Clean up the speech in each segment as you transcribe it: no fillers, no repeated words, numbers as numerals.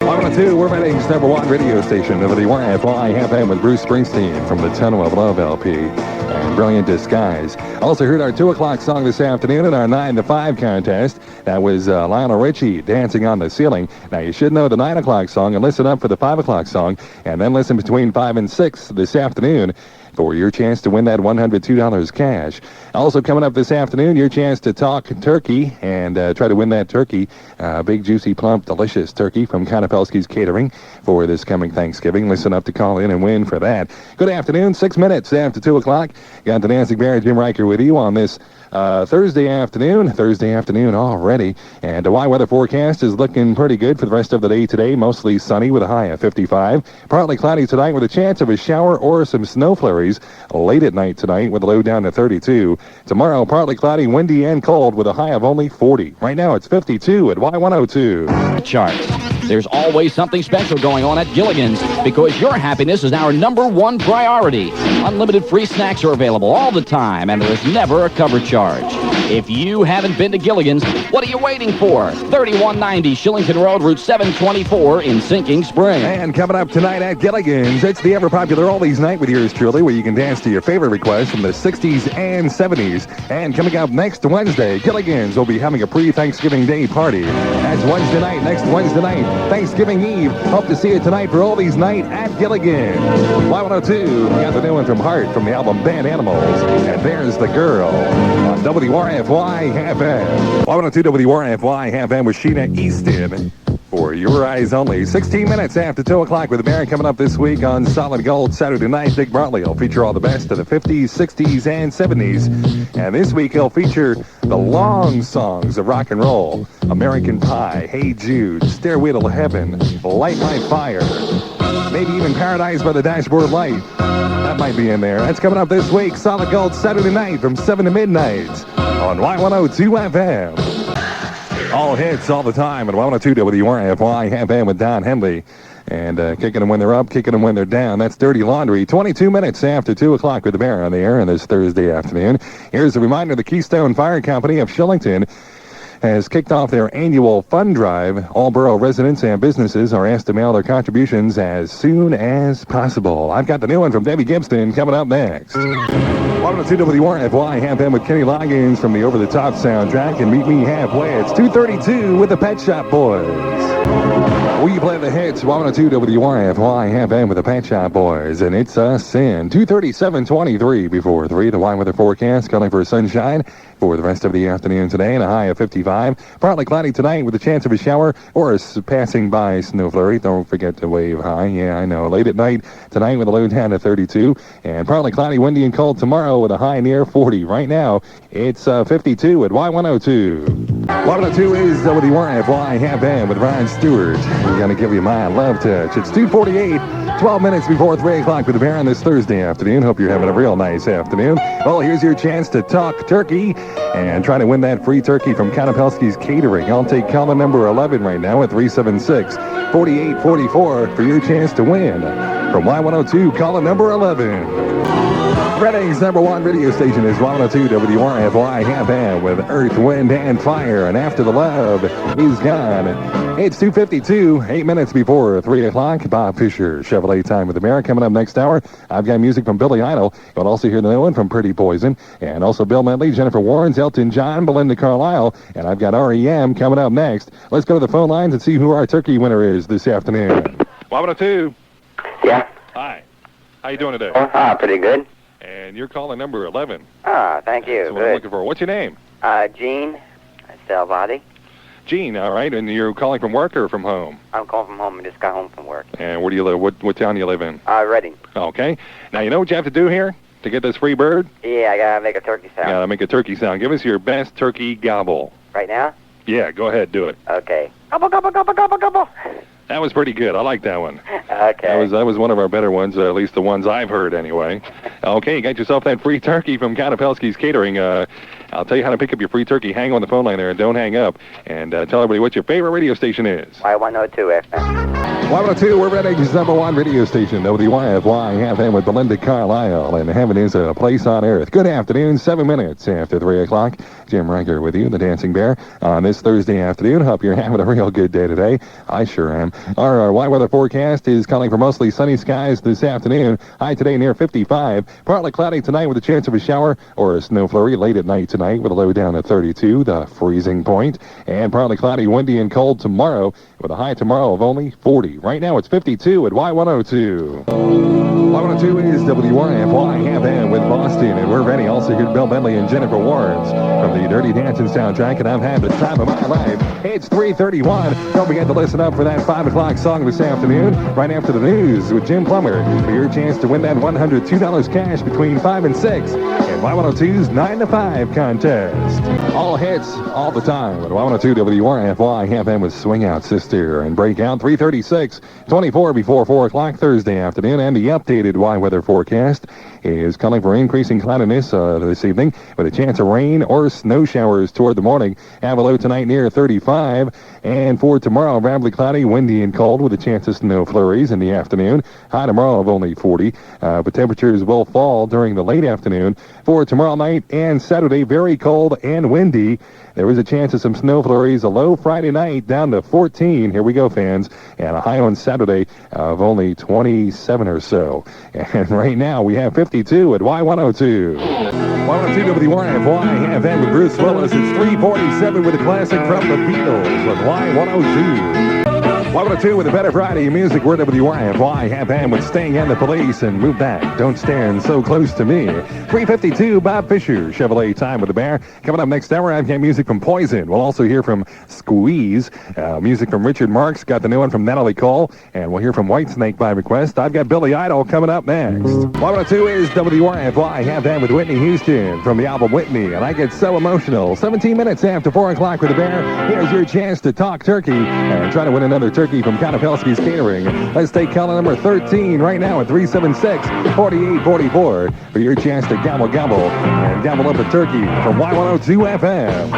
Y102, we're Reading's #1 radio station, WRFY-Y102-FM with Bruce Springsteen from the Tunnel of Love LP and Brilliant Disguise. Also heard our 2 o'clock song this afternoon in our 9 to 5 contest. That was Lionel Richie, Dancing on the Ceiling. Now, you should know the 9 o'clock song and listen up for the 5 o'clock song, and then listen between 5 and 6 this afternoon for your chance to win that $102 cash. Also coming up this afternoon, your chance to talk turkey and try to win that turkey. Big, juicy, plump, delicious turkey from Konopelski's Catering for this coming Thanksgiving. Listen up to call in and win for that. Good afternoon, 6 minutes after 2 o'clock. Got the Dancing Bear, Jim Riker with you on this Thursday afternoon already. And the weather forecast is looking pretty good for the rest of the day today. Mostly sunny with a high of 55. Partly cloudy tonight with a chance of a shower or some snow flurries late at night tonight with a low down to 32. Tomorrow, partly cloudy, windy, and cold with a high of only 40. Right now, it's 52 at Y102. Charts. There's always something special going on at Gilligan's because your happiness is our #1 priority. Unlimited free snacks are available all the time, and there is never a cover charge. If you haven't been to Gilligan's, what are you waiting for? 3190 Shillington Road, Route 724 in Sinking Spring. And coming up tonight at Gilligan's, it's the ever-popular Oldies Night with yours truly, where you can dance to your favorite requests from the 60s and 70s. And coming up next Wednesday, Gilligan's will be having a pre-Thanksgiving Day party. That's Wednesday night, next Wednesday night, Thanksgiving Eve. Hope to see you tonight for Oldies Night at Gilligan's. Y102, got the new one from Heart from the album Bad Animals. And there's the girl on WRFY-FM. Y102 WRFY-FM with Sheena Easton for Your Eyes Only. 16 minutes after 2 o'clock with the Baron coming up this week on Solid Gold Saturday night. Dick Bartley will feature all the best of the 50s, 60s, and 70s. And this week he'll feature the long songs of rock and roll. American Pie, Hey Jude, Stairway to Heaven, Light My Fire, maybe even Paradise by the Dashboard Light. That might be in there. That's coming up this week. Solid Gold Saturday night from 7 to midnight on Y102-FM. All hits all the time at Y102 WRFY-FM with Don Henley. And kicking them when they're up, kicking them when they're down. That's Dirty Laundry. 22 minutes after 2 o'clock with the Bear on the air on this Thursday afternoon. Here's a reminder, the Keystone Fire Company of Shillington has kicked off their annual fund drive. All borough residents and businesses are asked to mail their contributions as soon as possible. I've got the new one from Debbie Gibson coming up next. Y102 WRFY-FM with Kenny Loggins from the Over the Top soundtrack, and Meet Me Halfway. It's 2:32 with the Pet Shop Boys. We play the hits, Y102 WRFY-FM with the Pet Shop Boys, and it's a sin. 2:37:23 before 3. The wine weather forecast calling for sunshine for the rest of the afternoon today, and a high of 55. Partly cloudy tonight with a chance of a shower or a passing by snow flurry. Don't forget to wave high. Yeah, I know. Late at night tonight with a low down to 32, and partly cloudy, windy, and cold tomorrow with a high near 40. Right now, it's 52 at Y102. Y102 is WRFY-FM with Ryan Stewart. We're going to give you my love touch. It's 2:48, 12 minutes before 3 o'clock with the Bear on this Thursday afternoon. Hope you're having a real nice afternoon. Well, here's your chance to talk turkey and try to win that free turkey from Konopelski's Catering. I'll take caller number 11 right now at 376-4844 for your chance to win. From Y102, caller number 11. Reading's #1 radio station is Y102 WRFY-FM with Earth, Wind, and Fire. And After the Love is Gone. It's 2:52, 8 minutes before 3 o'clock. Bob Fisher, Chevrolet Time with the Mayor. Coming up next hour, I've got music from Billy Idol. You'll also hear the new one from Pretty Poison. And also Bill Medley, Jennifer Warnes, Elton John, Belinda Carlisle. And I've got REM coming up next. Let's go to the phone lines and see who our turkey winner is this afternoon. Y102. Yeah. Hi. How you doing today? Pretty good. And you're calling number 11. Thank you. That's what I'm looking for. What's your name? Gene Salvati. Gene, all right. And you're calling from work or from home? I'm calling from home. I just got home from work. And where do you live? What town do you live in? Reading. Okay. Now, you know what you have to do here to get this free bird? Yeah, I gotta make a turkey sound. You gotta make a turkey sound. Give us your best turkey gobble. Right now? Yeah, go ahead. Do it. Okay. Gobble, gobble, gobble, gobble, gobble. That was pretty good. I like that one. Okay. That was one of our better ones, at least the ones I've heard anyway. Okay, you got yourself that free turkey from Konopelski's Catering. I'll tell you how to pick up your free turkey. Hang on the phone line there and don't hang up. And tell everybody what your favorite radio station is. Y102-FM. Y102, we're Redding's #1 radio station, WRFY-Y102-FM with Belinda Carlisle. And heaven is a place on earth. Good afternoon, 7 minutes after 3 o'clock. Jim Riker with you, the Dancing Bear, on this Thursday afternoon. Hope you're having a real good day today. I sure am. Our Y weather forecast is calling for mostly sunny skies this afternoon. High today near 55. Partly cloudy tonight with a chance of a shower or a snow flurry late at night tonight with a low down at 32, the freezing point. And partly cloudy, windy, and cold tomorrow with a high tomorrow of only 40. Right now it's 52 at Y102. Y102 is WRFY-FM with Boston, and we're ready. Also here Bill Bentley and Jennifer Warnes from the Dirty Dancing soundtrack, and I've had the time of my life. It's 3:31. Don't forget to listen up for that 5 o'clock song this afternoon, right after the news with Jim Plummer, for your chance to win that $102 cash between 5 and 6 in Y102's 9 to 5 contest. All hits, all the time at Y102 WRFY-FM with Swing Out Sister and Breakout. 3:36, 24 before 4 o'clock Thursday afternoon, and the updated Y weather forecast is calling for increasing cloudiness this evening with a chance of rain or snow showers toward the morning. Have a low tonight near 35, and for tomorrow, rapidly cloudy, windy, and cold with a chance of snow flurries in the afternoon. High tomorrow of only 40, but temperatures will fall during the late afternoon. For tomorrow night and Saturday, very cold and windy. There is a chance of some snow flurries. A low Friday night down to 14. Here we go, fans. And a high on Saturday of only 27 or so. And right now we have 52 at Y102. Y102 WRFY-FM with Bruce Willis. It's 3:47 with a classic from the Beatles with Y102. Y102 with a better variety of music. We're WRFY-FM with Sting and the Police and Move Back. Don't Stand So Close to Me. 3:52, Bob Fisher, Chevrolet Time with the Bear. Coming up next hour, I've got music from Poison. We'll also hear from Squeeze. Music from Richard Marx. Got the new one from Natalie Cole. And we'll hear from Whitesnake by request. I've got Billy Idol coming up next. Y102 is WRFY-FM with Whitney Houston from the album Whitney. And I get so emotional. 17 minutes after 4 o'clock with the Bear. Here's your chance to talk turkey and try to win another turkey from Konopelski's Catering. Let's take caller number 13 right now at 376-4844 for your chance to gobble and gobble up a turkey from Y102-FM.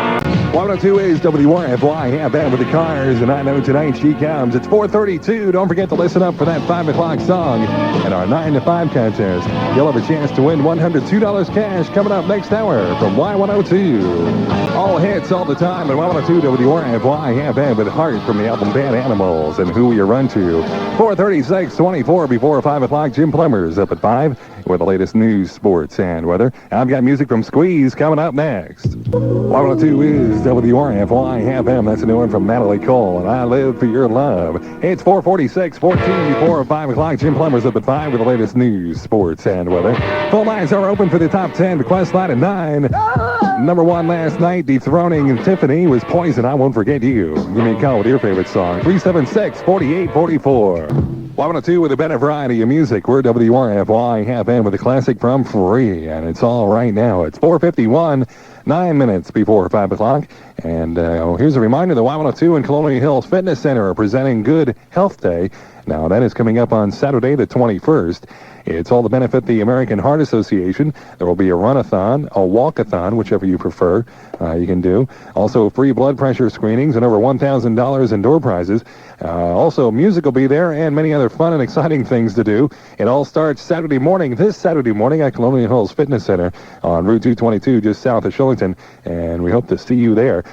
Y102 is WRFY-FM with the Cars, and I know tonight she comes. It's 4:32. Don't forget to listen up for that 5 o'clock song and our 9 to 5 contest. You'll have a chance to win $102 cash coming up next hour from Y102. All hits all the time at Y102 WRFY-FM with Heart from the album Bad Animals and Who You Run To. 4:36, 24 before 5 o'clock. Jim Plummer's up at 5 with the latest news, sports, and weather. I've got music from Squeeze coming up next. Y102 is WRFY-FM. That's a new one from Natalie Cole, and I Live for Your Love. It's 4:46, 14 before 5 o'clock. Jim Plummer's up at 5 with the latest news, sports, and weather. Phone lines are open for the top 10. Request line at 9. Number 1 last night, dethroning Tiffany, was Poison, I Won't Forget You. Give me a call with your favorite song. 376-4844. Y102 with a better variety of music. We're WRFY-FM with a classic from Free, and it's all right now. It's 4:51, 9 minutes before 5 o'clock. And here's a reminder, the Y102 and Colonial Hills Fitness Center are presenting Good Health Day. Now, that is coming up on Saturday, the 21st. It's all to benefit the American Heart Association. There will be a run-a-thon, a walk-a-thon, whichever you prefer, you can do. Also, free blood pressure screenings and over $1,000 in door prizes. Also, music will be there and many other fun and exciting things to do. It all starts Saturday morning, this Saturday morning at Colonial Hills Fitness Center on Route 222, just south of Shillington, and we hope to see you there.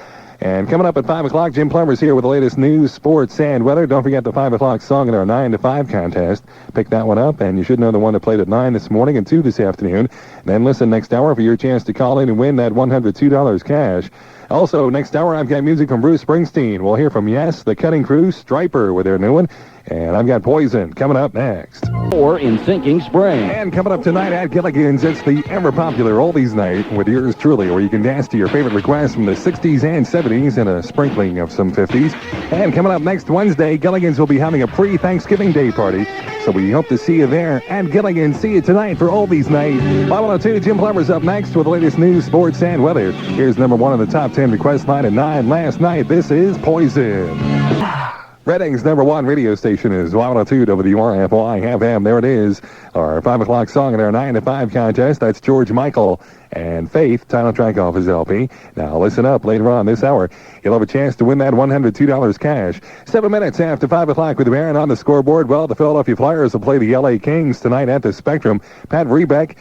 And coming up at 5 o'clock, Jim Plummer's here with the latest news, sports, and weather. Don't forget the 5 o'clock song in our 9 to 5 contest. Pick that one up, and you should know the one that played at 9 this morning and 2 this afternoon. Then listen next hour for your chance to call in and win that $102 cash. Also, next hour, I've got music from Bruce Springsteen. We'll hear from Yes, The Cutting Crew, Striper with their new one. And I've got Poison coming up next. Or in Thinking Spring. And coming up tonight at Gilligan's, it's the ever-popular Oldies Night with yours truly, where you can dance to your favorite requests from the 60s and 70s and a sprinkling of some 50s. And coming up next Wednesday, Gilligan's will be having a pre-Thanksgiving Day party. So we hope to see you there at Gilligan's. See you tonight for Oldies Night. Y102, Jim Plummer's up next with the latest news, sports, and weather. Here's number 1 on the top 10 request line at 9 last night. This is Poison. Redding's number 1 radio station is Y102 WRFY-FM. There it is. Our 5 o'clock song in our 9 to 5 contest. That's George Michael and Faith, title track off his LP. Now listen up, later on this hour, you'll have a chance to win that $102 cash. 7 minutes after 5 o'clock with the Baron on the scoreboard. Well, the Philadelphia Flyers will play the LA Kings tonight at the Spectrum. Pat Rebeck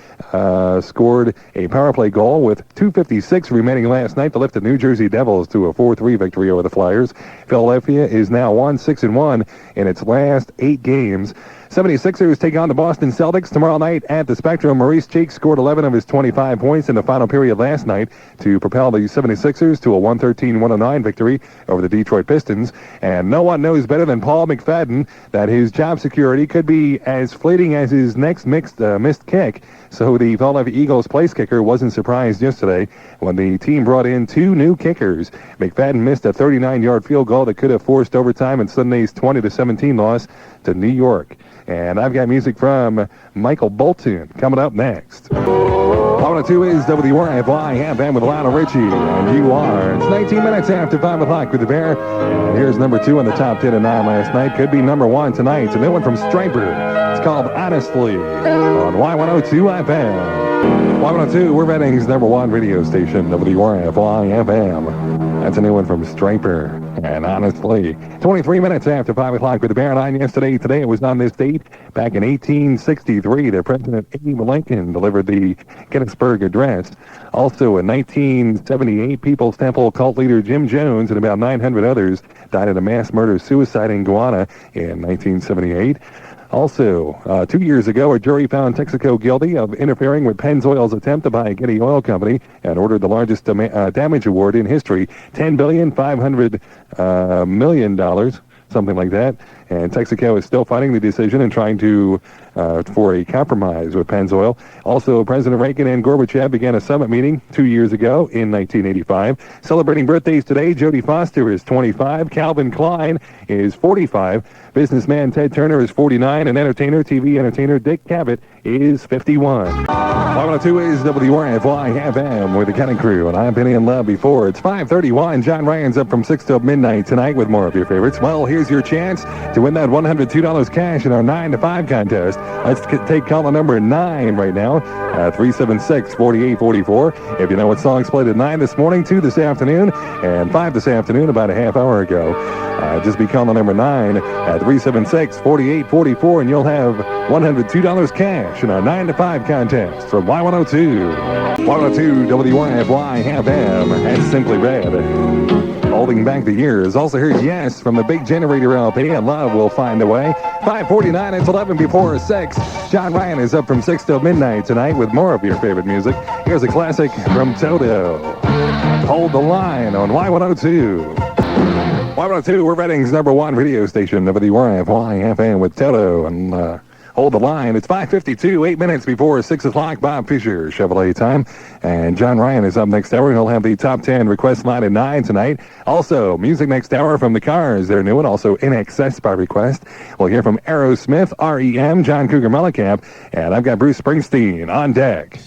scored a power play goal with 2:56 remaining last night to lift the New Jersey Devils to a 4-3 victory over the Flyers. Philadelphia is now 1-6-1 in its last 8 games. 76ers take on the Boston Celtics tomorrow night at the Spectrum. Maurice Cheeks scored 11 of his 25 points in the final period last night to propel the 76ers to a 113-109 victory over the Detroit Pistons. And no one knows better than Paul McFadden that his job security could be as fleeting as his next missed kick. So the Philadelphia Eagles place kicker wasn't surprised yesterday when the team brought in 2 new kickers. McFadden missed a 39-yard field goal that could have forced overtime in Sunday's 20-17 loss to New York. And I've got music from Michael Bolton coming up next. 102 is WRFY-Y102-FM with Lionel Richie, and you are. It's 19 minutes after 5 o'clock with the Bear. And here's number 2 in the top 10 and 9 last night. Could be number 1 tonight. It's a new one from Striper. It's called Honestly on Y102-FM. Y102, we're Reading's number 1 radio station, WRFY-FM. That's a new one from Striper. And honestly, 23 minutes after 5 o'clock with the Baron on yesterday. Today it was on this date. Back in 1863, the President Abe Lincoln delivered the Gettysburg Address. Also in 1978, People's Temple cult leader Jim Jones and about 900 others died in a mass murder-suicide in Guyana in 1978. Also, 2 years ago, a jury found Texaco guilty of interfering with Pennzoil's attempt to buy Getty Oil Company and ordered the largest damage award in history, $10,500 million, something like that. And Texaco is still fighting the decision and trying to for a compromise with Pennzoil. Also, President Reagan and Gorbachev began a summit meeting 2 years ago in 1985. Celebrating birthdays today, Jodie Foster is 25, Calvin Klein is 45, businessman Ted Turner is 49, and TV entertainer Dick Cavett is 51. 502 is WRFY-FM with the Cutting Crew, and I've been in love before. It's 5:31. John Ryan's up from 6 till midnight tonight with more of your favorites. Well, here's your chance to win that $102 cash in our 9 to 5 contest. Let's take caller number 9 right now, 376-4844. If you know what songs played at 9 this morning, 2 this afternoon, and 5 this afternoon about a half hour ago, just be caller number 9 at 376-4844, and you'll have $102 cash in our 9 to 5 contest from Y102. Y102 WRFY-FM. That's Simply Red. Holding back the years. Also heard Yes from the Big Generator LP, and Love Will Find a Way. 5:49, it's 11 before 6. John Ryan is up from 6 till midnight tonight with more of your favorite music. Here's a classic from Toto. Hold the Line on Y102. Y102, we're Reading's number 1 radio station, WRFY-FM with Toto, and Hold the Line. It's 5:52, 8 minutes before 6 o'clock. Bob Fisher, Chevrolet time. And John Ryan is up next hour. He'll have the top 10 request line at 9 tonight. Also, music next hour from the Cars. They're new and also In Excess by request. We'll hear from Aerosmith, REM, John Cougar Mellencamp, and I've got Bruce Springsteen on deck.